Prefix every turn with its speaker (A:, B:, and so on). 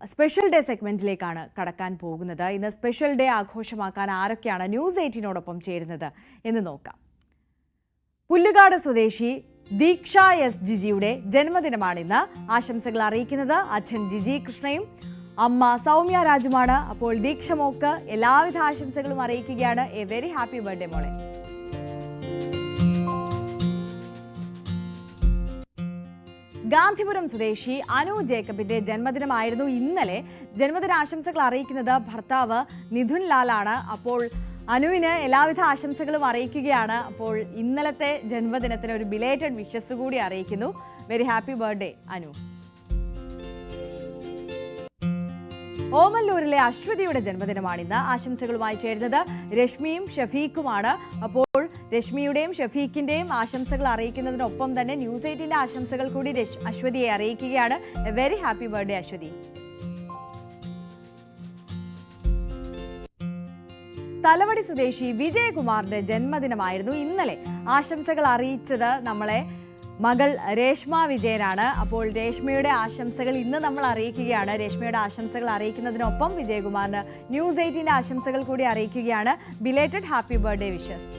A: Special day സെഗ്മെന്റിലേക്കാണ് കടക്കാൻ പോകുന്നത്. ഇന്ന് സ്പെഷ്യൽ ഡേ ആഘോഷമാക്കാൻ ആരൊക്കെയാണ് ന്യൂസ് 18നോടൊപ്പം ചേരുന്നത് എന്ന് നോക്കാം. പുല്ലുകാട് സ്വദേശി ദീക്ഷ എസ് ജിജിയുടെ ജന്മദിനമാണിന്ന്. ആശംസകൾ അറിയിക്കുന്നത് അച്ഛൻ ജിജി കൃഷ്ണയും അമ്മ സൗമ്യ രാജുമാണ്. അപ്പോൾ ദീക്ഷ മോക്ക് എല്ലാവിധ ആശംസകളും അറിയിക്കുകയാണ്. എ വെരി ഹാപ്പി ബർത്ത്ഡേ മോളെ. ഗാന്ധിപുരം സ്വദേശി അനു ജേക്കബിന്റെ ജന്മദിനമായിരുന്നു ഇന്നലെ. ജന്മദിനാശംസകൾ അറിയിക്കുന്നത് ഭർത്താവ് നിധുൻ ലാലാണ്. അപ്പോൾ അനുവിന് എല്ലാവിധ ആശംസകളും അറിയിക്കുകയാണ്. അപ്പോൾ ഇന്നലത്തെ ജന്മദിനത്തിന് ഒരു ബിലേറ്റഡ് വിഷസ് കൂടി അറിയിക്കുന്നു. Very happy birthday Anu. ഓമല്ലൂരിലെ അശ്വതിയുടെ ജന്മദിനമാണിന്ന്. ആശംസകളുമായി ചേരുന്നത് രശ്മിയും ഷഫീഖുമാണ്. അപ്പോൾ രശ്മിയുടെയും ഷഫീഖിന്റെയും ആശംസകൾ അറിയിക്കുന്നതിനൊപ്പം തന്നെ ന്യൂസ് 18ന്റെ ആശംസകൾ കൂടി അശ്വതിയെ അറിയിക്കുകയാണ്. Very happy birthday Aswathi. Thalavadi സ്വദേശി വിജയകുമാറിന്റെ ജന്മദിനമായിരുന്നു ഇന്നലെ. ആശംസകൾ അറിയിച്ചത് നമ്മളെ മകൾ രേഷ്മ വിജയനാണ്. അപ്പോൾ രേഷ്മയുടെ ആശംസകൾ ഇന്ന് നമ്മൾ അറിയിക്കുകയാണ്. രേഷ്മയുടെ ആശംസകൾ അറിയിക്കുന്നതിനൊപ്പം വിജയകുമാറിന് ന്യൂസ് 18ന്റെ ആശംസകൾ കൂടി അറിയിക്കുകയാണ്. Belated happy birthday wishes.